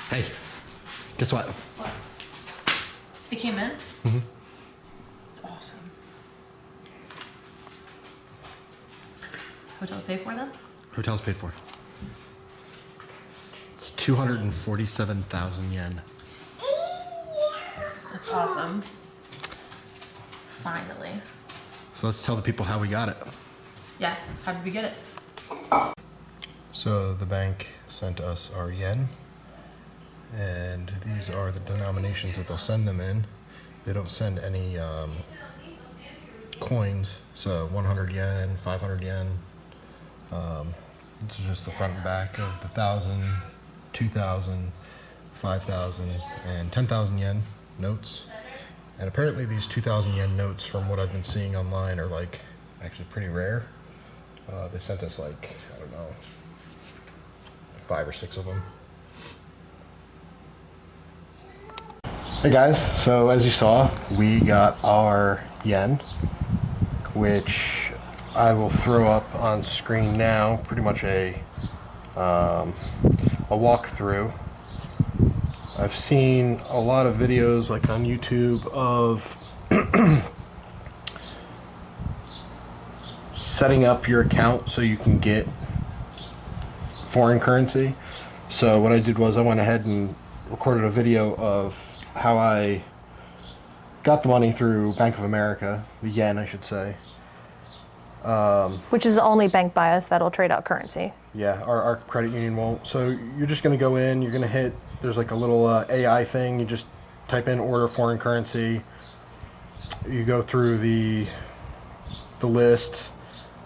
Hey, guess what? What? It came in? Mm-hmm. It's awesome. Hotel paid for then? Hotel's paid for. It's 247,000 yen. That's awesome. Finally. So let's tell the people how we got it. Yeah, how did we get it? So the bank sent us our yen, and these are the denominations that they'll send them in. They don't send any coins, so 100 yen, 500 yen. This is just the front and back of the 1,000, 2,000, 5,000, and 10,000 yen notes. And apparently these 2,000 yen notes, from what I've been seeing online, are like actually pretty rare. They sent us like, I don't know, 5 or 6 of them. Hey guys, so as you saw, we got our yen, which I will throw up on screen now. Pretty much a walkthrough. I've seen a lot of videos like on YouTube of setting up your account so you can get foreign currency. So what I did was I went ahead and recorded a video of how I got the money through Bank of America, the yen I should say. Which is the only bank by us that'll trade out currency. Yeah, our credit union won't. So you're just going to go in, you're going to hit, there's like a little AI thing, you just type in order foreign currency, you go through the list,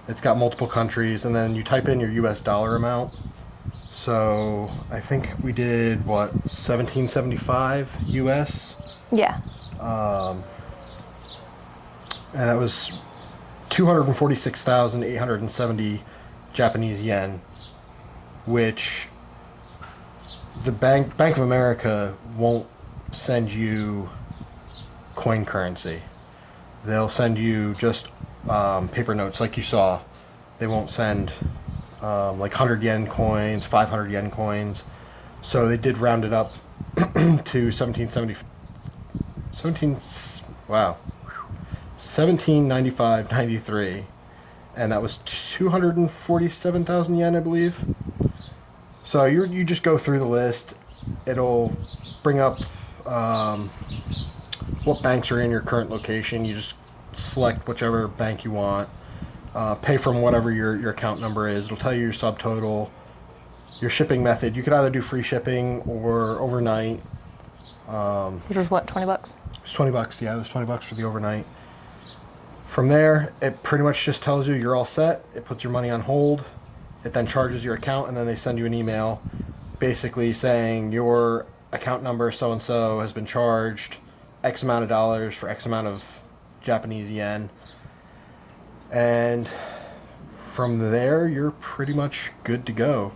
it's got multiple countries, and then you type in your US dollar amount. So I think we did, what, 1775 US? Yeah. And that was 246,870 Japanese yen, which the Bank of America won't send you coin currency. They'll send you just paper notes like you saw. They won't send like 100 yen coins, 500 yen coins. So they did round it up to 1795.93, and that was 247,000 yen, I believe. So you just go through the list. It'll bring up what banks are in your current location. You just select whichever bank you want. Pay from whatever your account number is. It'll tell you your subtotal, your shipping method. You could either do free shipping or overnight. Which was what, 20 bucks? It was 20 bucks. Yeah, it was 20 bucks for the overnight. From there, it pretty much just tells you you're all set. It puts your money on hold. It then charges your account, and then they send you an email basically saying your account number so-and-so has been charged X amount of dollars for X amount of Japanese yen. And from there, you're pretty much good to go.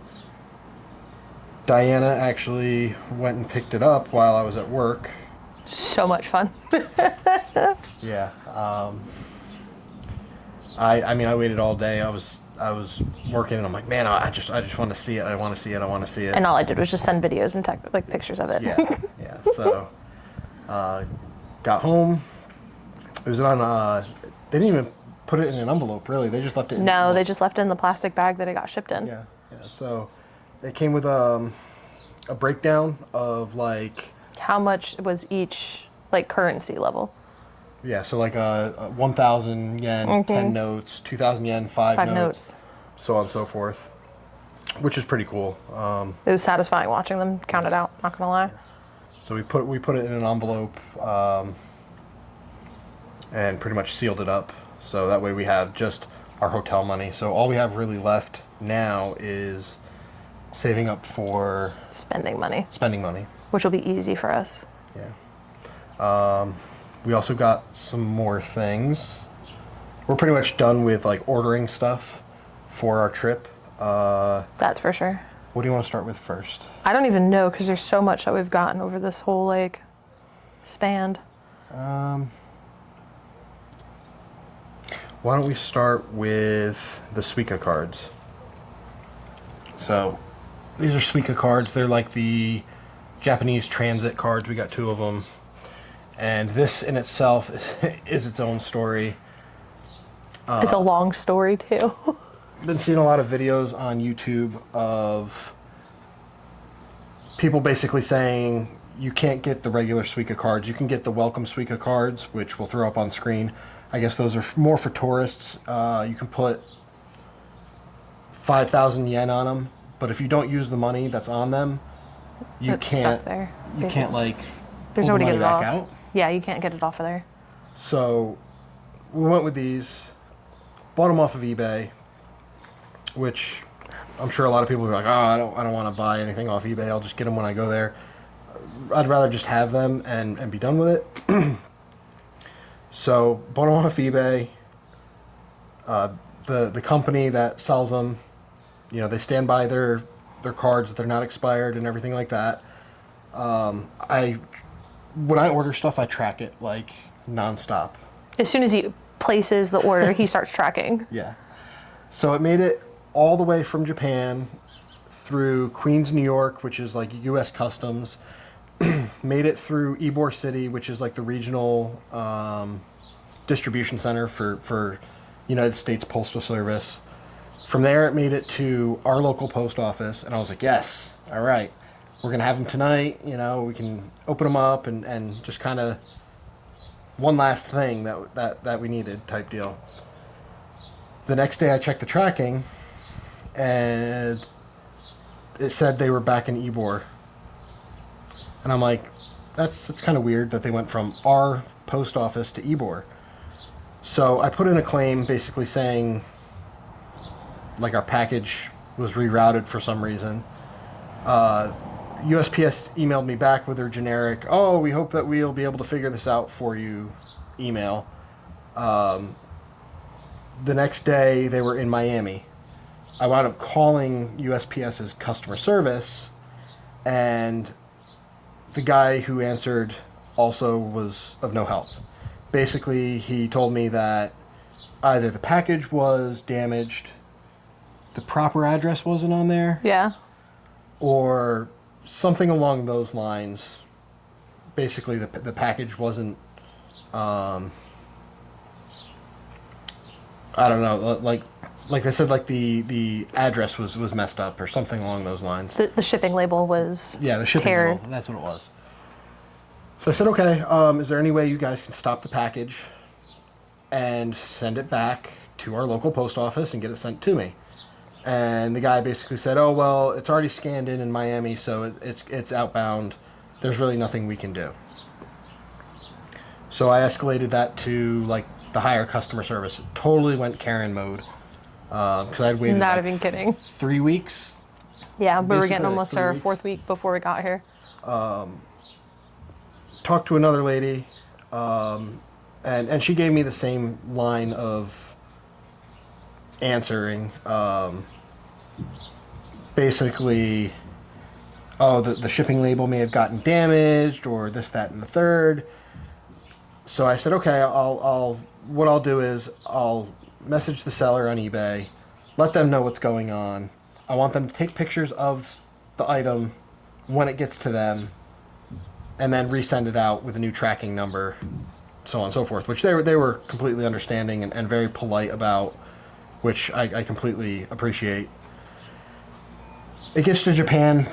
Diana actually went and picked it up while I was at work. So much fun. Yeah. I mean, I waited all day. I was working, and I'm like, man, I just want to see it. I want to see it. I want to see it. And all I did was just send videos and like pictures of it. Yeah, yeah. So, got home. It was on. They didn't even put it in an envelope. Really, they just left it. No, they just left it in the plastic bag that it got shipped in. Yeah, yeah. So, it came with a breakdown of like how much was each like currency level. Yeah, so like 1,000 yen, 10 notes, 2,000 yen, 5 notes, so on and so forth, which is pretty cool. It was satisfying watching them count it out, not gonna lie. So we put it in an envelope and pretty much sealed it up. So that way we have just our hotel money. So all we have really left now is saving up for spending money, which will be easy for us. Yeah. We also got some more things. We're pretty much done with like ordering stuff for our trip. That's for sure. What do you want to start with first? I don't even know, because there's so much that we've gotten over this whole like span. Why don't we start with the Suica cards? So these are Suica cards. They're like the Japanese transit cards. We got 2 of them. And this in itself is its own story. It's a long story too. Been seeing a lot of videos on YouTube of people basically saying you can't get the regular Suica cards. You can get the welcome Suica cards, which we'll throw up on screen. I guess those are more for tourists. You can put 5,000 yen on them, but if you don't use the money that's on them, you It's can't. stuck there. You can't like There's pull no the way to money get it back off. out. Yeah, you can't get it off of there. So we went with these, bought them off of eBay, which I'm sure a lot of people are like, oh, I don't want to buy anything off eBay. I'll just get them when I go there. I'd rather just have them and be done with it. So bought them off eBay. The company that sells them, you know, they stand by their cards that they're not expired and everything like that. When I order stuff, I track it like nonstop. As soon as he places the order, he starts tracking. Yeah. So it made it all the way from Japan through Queens, New York, which is like U.S. Customs. Made it through Ybor City, which is like the regional distribution center for United States Postal Service. From there, it made it to our local post office, and I was like, yes, all right. We're going to have them tonight. You know, we can open them up and just kind of one last thing that we needed type deal. The next day I checked the tracking and it said they were back in Ybor. And I'm like, that's kind of weird that they went from our post office to Ybor. So I put in a claim basically saying like our package was rerouted for some reason. USPS emailed me back with their generic, oh, we hope that we'll be able to figure this out for you email. The next day they were in Miami. I wound up calling USPS's customer service, and the guy who answered also was of no help. Basically, he told me that either the package was damaged, the proper address wasn't on there, Yeah. or something along those lines. Basically, the package wasn't, I don't know, like I said, like the address was messed up or something along those lines. The shipping label was Yeah, the shipping teared. label, that's what it was. So I said, okay, is there any way you guys can stop the package and send it back to our local post office and get it sent to me? And the guy basically said, oh, well, it's already scanned in Miami, so it's outbound. There's really nothing we can do. So I escalated that to, like, the higher customer service. It totally went Karen mode. Because I'd waited Not like even kidding. 3 weeks. Yeah, we were Basically, getting like, almost 3 our weeks. 4th week before we got here. Talked to another lady, and she gave me the same line of answering. Basically, oh, the shipping label may have gotten damaged, or this, that, and the third. So I said, okay, what I'll do is I'll message the seller on eBay, let them know what's going on. I want them to take pictures of the item when it gets to them, and then resend it out with a new tracking number, so on and so forth, which they were completely understanding and very polite about, which I completely appreciate. It gets to Japan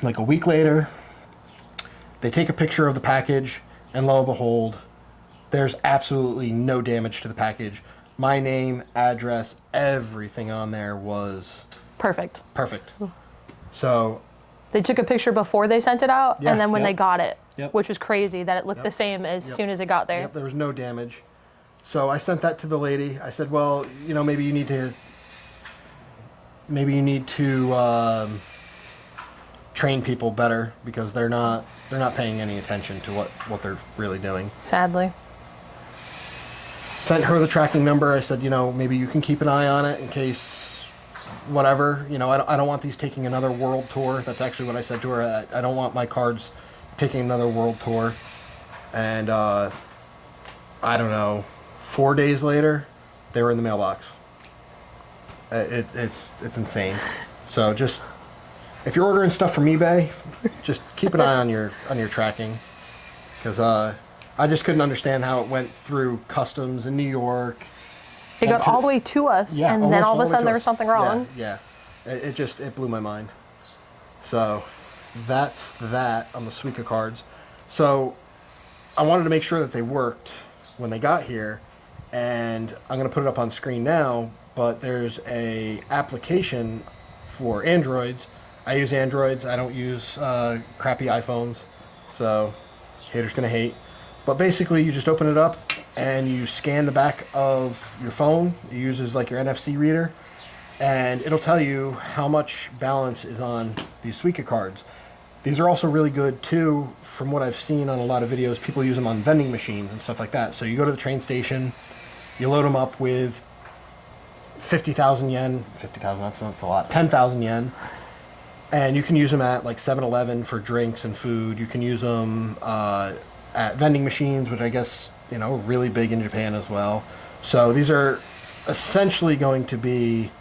like a week later. They take a picture of the package, and lo and behold, there's absolutely no damage to the package. My name, address, everything on there was Perfect. perfect. So They took a picture before they sent it out, Yeah, and then when yep. they got it, Yep. which was crazy that it looked Yep. the same as Yep. soon as it got there. yep, there was no damage. So I sent that to the lady. I said, well, you know, maybe you need to train people better, because they're not paying any attention to what they're really doing. Sadly. Sent her the tracking number. I said, you know, maybe you can keep an eye on it in case whatever. You know, I don't want these taking another world tour. That's actually what I said to her. I don't want my cards taking another world tour. And I don't know, 4 days later, they were in the mailbox. It's insane. So just if you're ordering stuff from eBay, just keep an eye on your tracking, because I just couldn't understand how it went through customs in New York. It got all the way to us, Yeah, and then almost all of a the way sudden to there us. was something wrong. Yeah, it blew my mind. So that's that on the Suica cards. So I wanted to make sure that they worked when they got here, and I'm going to put it up on screen now, but there's a application for Androids. I use Androids. I don't use crappy iPhones, so haters going to hate. But basically, you just open it up and you scan the back of your phone. It uses like your NFC reader, and it'll tell you how much balance is on these Suica cards. These are also really good too, from what I've seen on a lot of videos. People use them on vending machines and stuff like that. So you go to the train station, you load them up with 50,000 yen, 50,000, that's a lot, 10,000 yen. And you can use them at like 7-Eleven for drinks and food. You can use them at vending machines, which I guess, you know, really big in Japan as well. So these are essentially going to be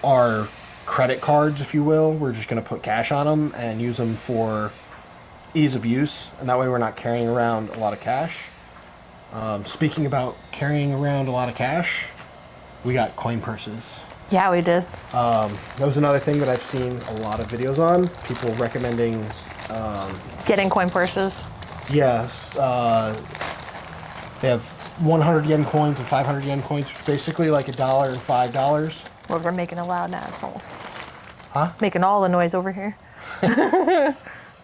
our credit cards, if you will. We're just going to put cash on them and use them for ease of use, and that way we're not carrying around a lot of cash. Speaking about carrying around a lot of cash, we got coin purses. Yeah, we did. That was another thing that I've seen a lot of videos on, people recommending Getting coin purses. yes, they have 100 yen coins and 500 yen coins, which is basically like $1 and $5. Well, we're making a loud assholes. Huh? Making all the noise over here.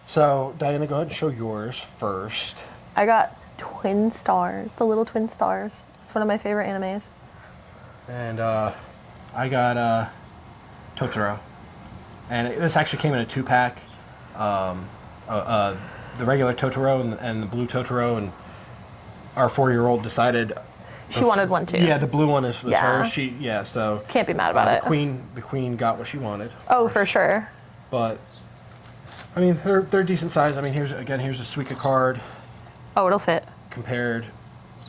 So, Diana, go ahead and show yours first. I got twin stars, the little twin stars. It's one of my favorite animes. And I got Totoro. And this actually came in a 2-pack. The regular Totoro and the blue Totoro. And our 4-year-old decided... She wanted one too. Yeah, the blue one was Yeah. hers. So... Can't be mad about it. The queen got what she wanted. Oh, for sure. But, I mean, they're decent size. I mean, here's a Suica card Oh, it'll fit. compared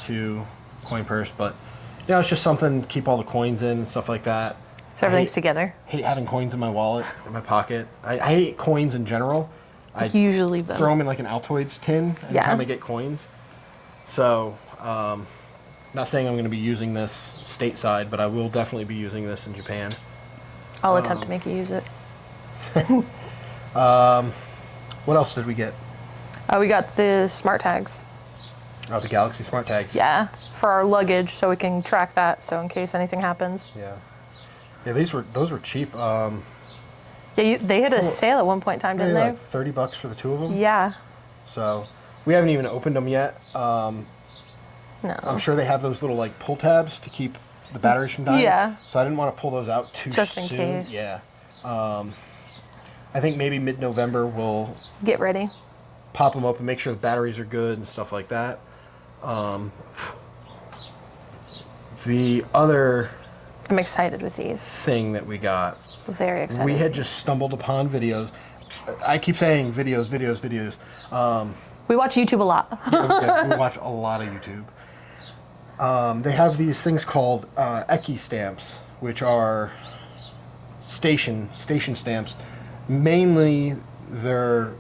to coin purse. But, you know, it's just something to keep all the coins in and stuff like that. So everything's together. Hate having coins in my wallet, in my pocket. I hate coins in general. I You usually leave them. throw them in like an Altoids tin every Yeah. time I get coins. So, not saying I'm going to be using this stateside, but I will definitely be using this in Japan. I'll attempt to make you use it. What else did we get? Oh, we got the smart tags. Oh, the Galaxy Smart Tags. Yeah, for our luggage, so we can track that. So in case anything happens. Yeah. Yeah, those were cheap. Yeah, they hit a sale at one point in time, didn't they? Like $30 for the two of them. Yeah. So we haven't even opened them yet. No. I'm sure they have those little like pull tabs to keep the batteries from dying. Yeah. So I didn't want to pull those out too Just in soon. case. Yeah. I think maybe mid-November we'll Get ready. pop them open, make sure the batteries are good and stuff like that. The other I'm excited with these. thing that we got, Very excited. we had just stumbled upon videos. I keep saying videos. We watch YouTube a lot. Yeah, we watch a lot of YouTube. They have these things called Eki stamps, which are station stamps. Mainly they're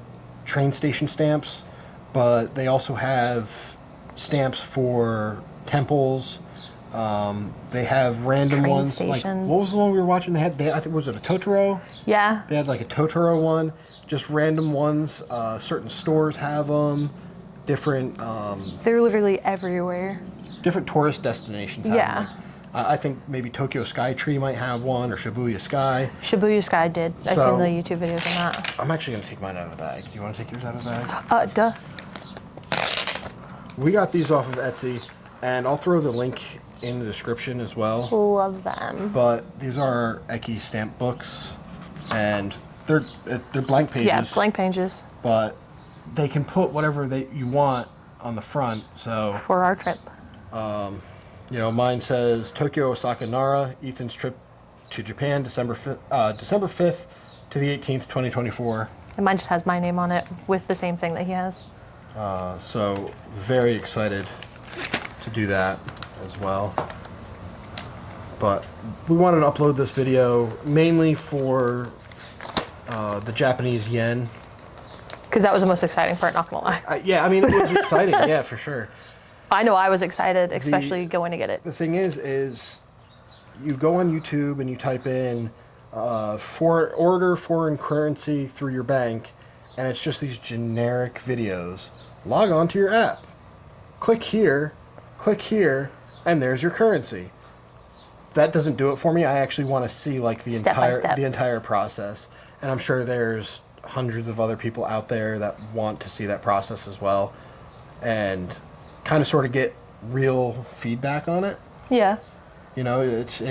train station stamps, but they also have stamps for temples. They have random Train ones. stations. Like, what was the one we were watching? They had, I think, was it a Totoro? Yeah. They had like a Totoro one, just random ones. Certain stores have them. Different They're literally everywhere. different tourist destinations have Yeah. them. Like, I think maybe Tokyo Skytree might have one, or Shibuya Sky. Shibuya Sky did. I've So- seen the YouTube videos on that. I'm actually going to take mine out of the bag. Do you want to take yours out of the bag? Duh. We got these off of Etsy, and I'll throw the link in the description as well. Love them. But these are Eki stamp books, and they're blank pages. Yeah, blank pages But they can put whatever you want on the front. So, for our trip. you know, mine says Tokyo, Osaka, Nara, Ethan's trip to Japan, December 5th to the 18th, 2024. And mine just has my name on it with the same thing that he has. So very excited to do that as well. But we wanted to upload this video mainly for the Japanese yen. Because that was the most exciting part, not gonna lie. Yeah, I mean, it was exciting. Yeah, for sure. I know I was excited, especially going to get it. The thing is you go on YouTube and you type in order foreign currency through your bank, and it's just these generic videos. Log on to your app. Click here, and there's your currency. That doesn't do it for me. I actually want to see like the Step by step. entire process, and I'm sure there's hundreds of other people out there that want to see that process as well, and kind of sort of get real feedback on it. Yeah. You know, it's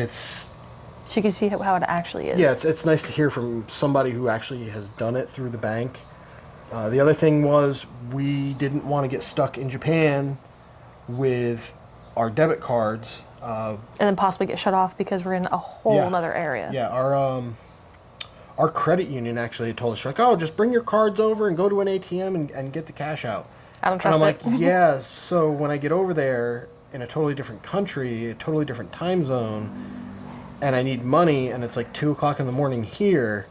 So you can see how it actually is. yeah, it's nice to hear from somebody who actually has done it through the bank. The other thing was we didn't want to get stuck in Japan with our debit cards. And then possibly get shut off because we're in a whole Yeah. other area. Yeah, our credit union actually told us, like, oh, just bring your cards over and go to an ATM and get the cash out. I don't And trust I'm like, it. yeah, so when I get over there in a totally different country, a totally different time zone, and I need money, and it's like 2 o'clock in the morning here,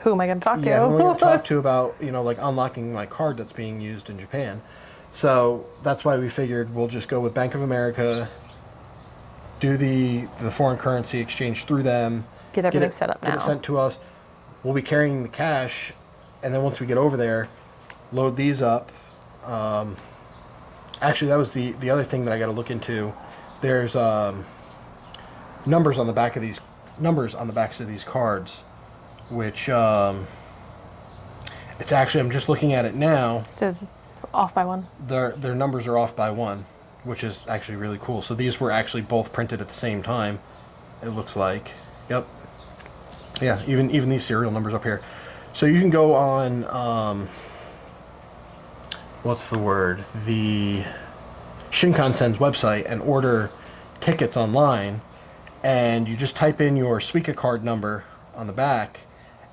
Who am I going to talk to? yeah, who am I going to talk to about, you know, like unlocking my card that's being used in Japan? So that's why we figured we'll just go with Bank of America, do the foreign currency exchange through them, Get everything set up get now. it sent to us. We'll be carrying the cash, and then once we get over there, load these up. Actually, that was the other thing that I got to look into. There's numbers on the backs of these cards, which it's actually, I'm just looking at it now. They're off by one. Their numbers are off by one, which is actually really cool. So these were actually both printed at the same time. It looks like. Yep. Yeah, even these serial numbers up here. So you can go on what's the word? The Shinkansen's website and order tickets online, and you just type in your Suica card number on the back,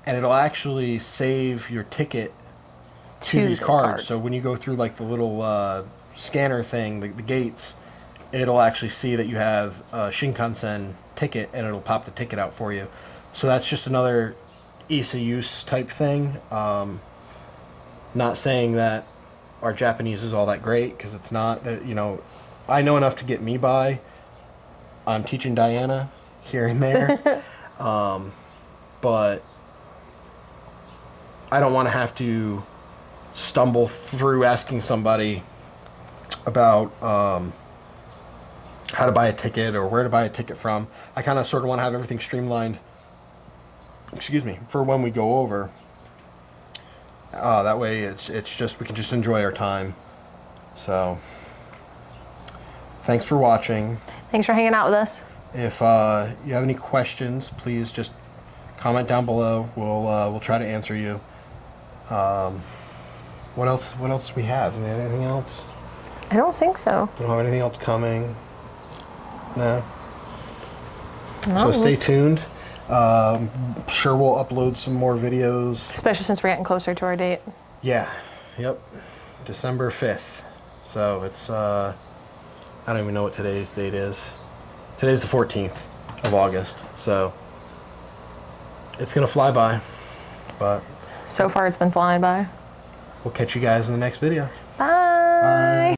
and it'll actually save your ticket to these the cards. So when you go through like the little scanner thing, the gates, it'll actually see that you have a Shinkansen ticket, and it'll pop the ticket out for you. So that's just another ease of use type thing. Not saying that our Japanese is all that great, because it's not. You know, I know enough to get me by. I'm teaching Diana here and there, but I don't want to have to stumble through asking somebody about how to buy a ticket or where to buy a ticket from. I kind of sort of want to have everything streamlined, excuse me, for when we go over. That way it's just, we can just enjoy our time. So thanks for watching. Thanks for hanging out with us. If you have any questions, please just comment down below. We'll try to answer you. What else do we have? Do we have anything else? I don't think so. We don't have anything else coming. No. No. So stay tuned. Sure, we'll upload some more videos. Especially since we're getting closer to our date. Yeah. Yep. December 5th. So it's I don't even know what today's date is. Today's the 14th of August. So it's gonna fly by. But So far, it's been flying by. we'll catch you guys in the next video. Bye. Bye.